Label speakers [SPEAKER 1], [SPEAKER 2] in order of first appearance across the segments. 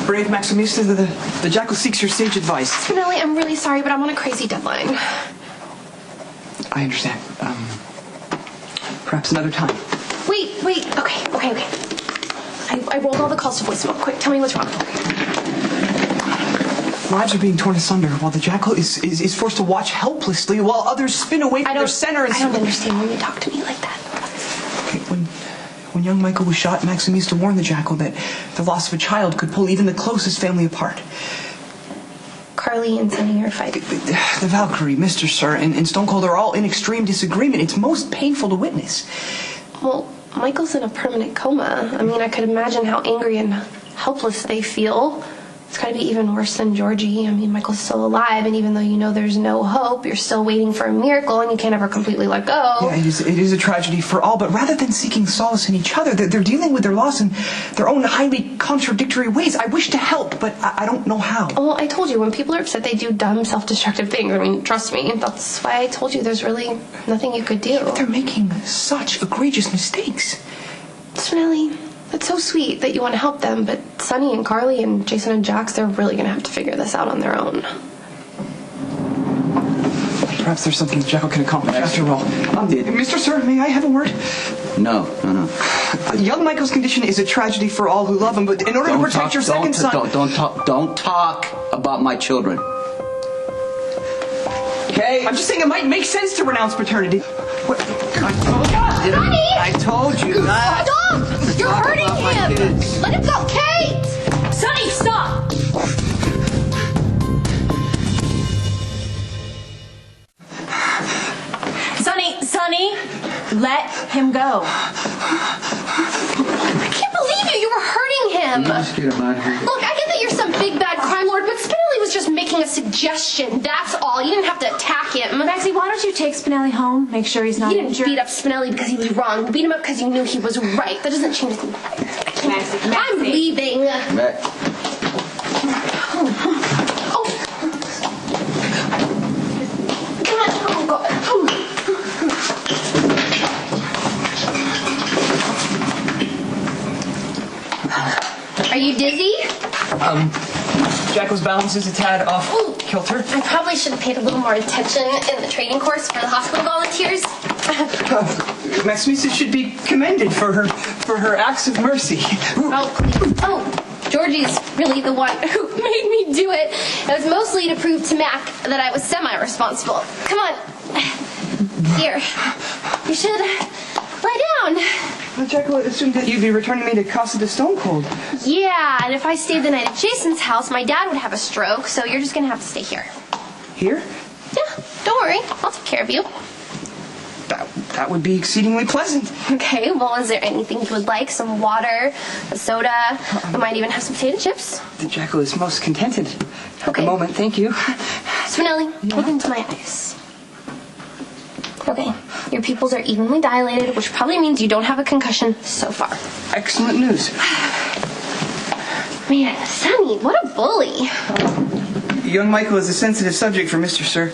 [SPEAKER 1] Brave Maximista, the jackal seeks your sage advice.
[SPEAKER 2] Spinelli, I'm really sorry, but I'm on a crazy deadline.
[SPEAKER 1] I understand. Perhaps another time.
[SPEAKER 2] Wait. Okay. I rolled all the calls to voicemail. Quick, tell me what's wrong.
[SPEAKER 1] Lives are being torn asunder while the jackal is forced to watch helplessly while others spin away from their center.
[SPEAKER 2] I don't understand when you talk to me like that.
[SPEAKER 1] Okay, when young Michael was shot, Maximista warned the jackal that the loss of a child could pull even the closest family apart.
[SPEAKER 2] Carly and Sonny are fighting.
[SPEAKER 1] The Valkyrie, Mr. Sir, and Stone Cold are all in extreme disagreement. It's most painful to witness.
[SPEAKER 2] Well, Michael's in a permanent coma. I mean, I could imagine how angry and helpless they feel. It's got to be even worse than Georgie. I mean, Michael's still alive, and even though you know there's no hope, you're still waiting for a miracle, and you can't ever completely let go.
[SPEAKER 1] Yeah, it is a tragedy for all, but rather than seeking solace in each other, they're dealing with their loss in their own highly contradictory ways. I wish to help, but I don't know how.
[SPEAKER 2] Well, I told you, when people are upset, they do dumb, self-destructive things. I mean, trust me. That's why I told you there's really nothing you could do.
[SPEAKER 1] But they're making such egregious mistakes.
[SPEAKER 2] Spinelli, it's so sweet that you want to help them, but Sonny and Carly and Jason and Jax, they're really going to have to figure this out on their own.
[SPEAKER 1] Perhaps there's something the jackal can accomplish after all. Mr. Sir, may I have a word?
[SPEAKER 3] No.
[SPEAKER 1] Young Michael's condition is a tragedy for all who love him, but in order to protect your second son...
[SPEAKER 3] Don't talk about my children. Okay?
[SPEAKER 1] I'm just saying it might make sense to renounce paternity. What?
[SPEAKER 2] Sonny!
[SPEAKER 3] I told you that.
[SPEAKER 2] Stop! You're hurting him! Let him go, Kate! Sonny, stop!
[SPEAKER 4] Sonny, let him go.
[SPEAKER 2] I can't believe you! You were hurting him!
[SPEAKER 3] Just get him out of here.
[SPEAKER 2] Look, I get that you're some big bad crime lord, but Spinelli was just making a suggestion. That's all. You didn't have to attack him.
[SPEAKER 4] Maxie, why don't you take Spinelli home? Make sure he's not
[SPEAKER 2] You didn't
[SPEAKER 4] injured.
[SPEAKER 2] beat up Spinelli because he was wrong. You beat him up because you knew he was right. That doesn't change the...
[SPEAKER 4] Maxie.
[SPEAKER 2] I'm leaving. Are you dizzy?
[SPEAKER 1] Jackal's balance is a tad off kilter.
[SPEAKER 2] I probably should have paid a little more attention in the training course for the hospital volunteers.
[SPEAKER 1] Maximista should be commended for her acts of mercy.
[SPEAKER 2] Oh, Georgie's really the one who made me do it. It was mostly to prove to Mac that I was semi-responsible. Come on. Here. You should lie down.
[SPEAKER 1] Well, Jackal assumed that you'd be returning me to Casa de Stone Cold.
[SPEAKER 2] Yeah, and if I stayed the night at Jason's house, my dad would have a stroke, so you're just gonna have to stay here.
[SPEAKER 1] Here?
[SPEAKER 2] Yeah, don't worry. I'll take care of you.
[SPEAKER 1] That would be exceedingly pleasant.
[SPEAKER 2] Okay, well, is there anything you would like? Some water, a soda? We might even have some potato chips.
[SPEAKER 1] The jackal is most contented at the moment, thank you.
[SPEAKER 2] Spinelli, look into my eyes. Okay, your pupils are evenly dilated, which probably means you don't have a concussion so far.
[SPEAKER 1] Excellent news.
[SPEAKER 2] Man, Sonny, what a bully.
[SPEAKER 1] Young Michael is a sensitive subject for Mr. Sir.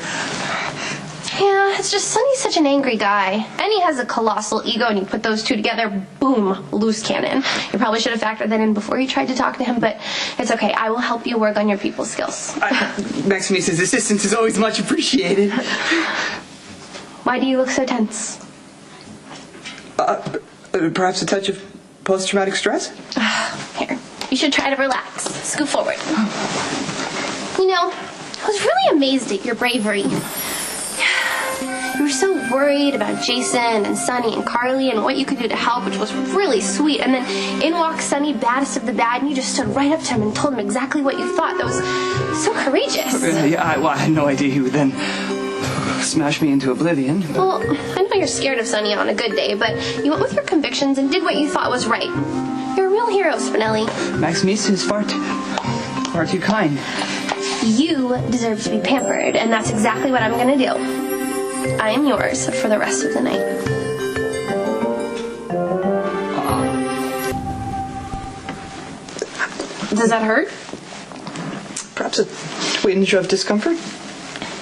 [SPEAKER 2] Yeah, it's just Sonny's such an angry guy. And he has a colossal ego, and you put those two together, boom, loose cannon. You probably should have factored that in before you tried to talk to him, but it's okay. I will help you work on your people skills.
[SPEAKER 1] Maximista's assistance is always much appreciated.
[SPEAKER 2] Why do you look so tense?
[SPEAKER 1] Perhaps a touch of post-traumatic stress?
[SPEAKER 2] Here, you should try to relax. Scoot forward. You know, I was really amazed at your bravery. You were so worried about Jason and Sonny and Carly and what you could do to help, which was really sweet. And then in walked Sonny, baddest of the bad, and you just stood right up to him and told him exactly what you thought. That was so courageous.
[SPEAKER 1] I had no idea he would then smash me into oblivion.
[SPEAKER 2] Well, I know you're scared of Sonny on a good day, but you went with your convictions and did what you thought was right. You're a real hero, Spinelli.
[SPEAKER 1] Maximista is far too kind.
[SPEAKER 2] You deserve to be pampered, and that's exactly what I'm gonna do. I am yours for the rest of the night. Does that hurt?
[SPEAKER 1] Perhaps a twinge of discomfort?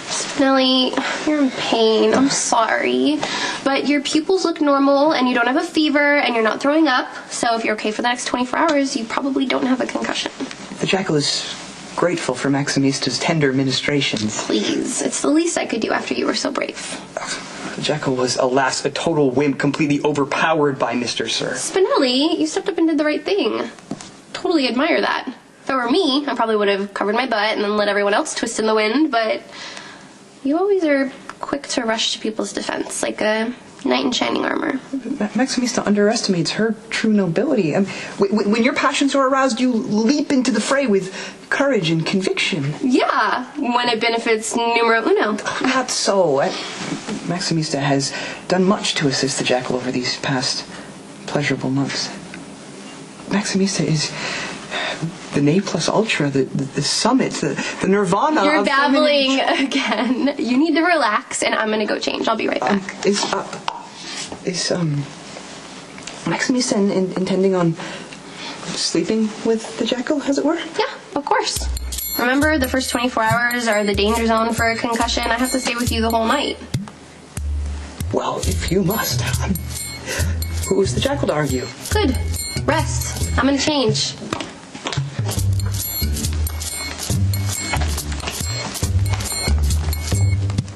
[SPEAKER 2] Spinelli, you're in pain. I'm sorry. But your pupils look normal, and you don't have a fever, and you're not throwing up. So if you're okay for the next 24 hours, you probably don't have a concussion.
[SPEAKER 1] The Jackal is grateful for Maximista's tender ministrations.
[SPEAKER 2] Please, it's the least I could do after you were so brave.
[SPEAKER 1] The Jackal was, alas, a total wimp, completely overpowered by Mr. Sir.
[SPEAKER 2] Spinelli, you stepped up and did the right thing. Totally admire that. If it were me, I probably would have covered my butt and then let everyone else twist in the wind, but you always are quick to rush to people's defense, like a knight in shining armor.
[SPEAKER 1] Maximista underestimates her true nobility. When your passions are aroused, you leap into the fray with courage and conviction.
[SPEAKER 2] Yeah, when it benefits numero uno.
[SPEAKER 1] Not so. Maximista has done much to assist the Jackal over these past pleasurable months. Maximista is the ne plus ultra, the summit, the nirvana.
[SPEAKER 2] You're
[SPEAKER 1] of
[SPEAKER 2] babbling again. You need to relax, and I'm gonna go change. I'll be right back.
[SPEAKER 1] Is Maximista intending on sleeping with the Jackal, as it were?
[SPEAKER 2] Yeah, of course. Remember, the first 24 hours are the danger zone for a concussion. I have to stay with you the whole night.
[SPEAKER 1] Well, if you must. Who is the Jackal to argue?
[SPEAKER 2] Good. Rest. I'm gonna change.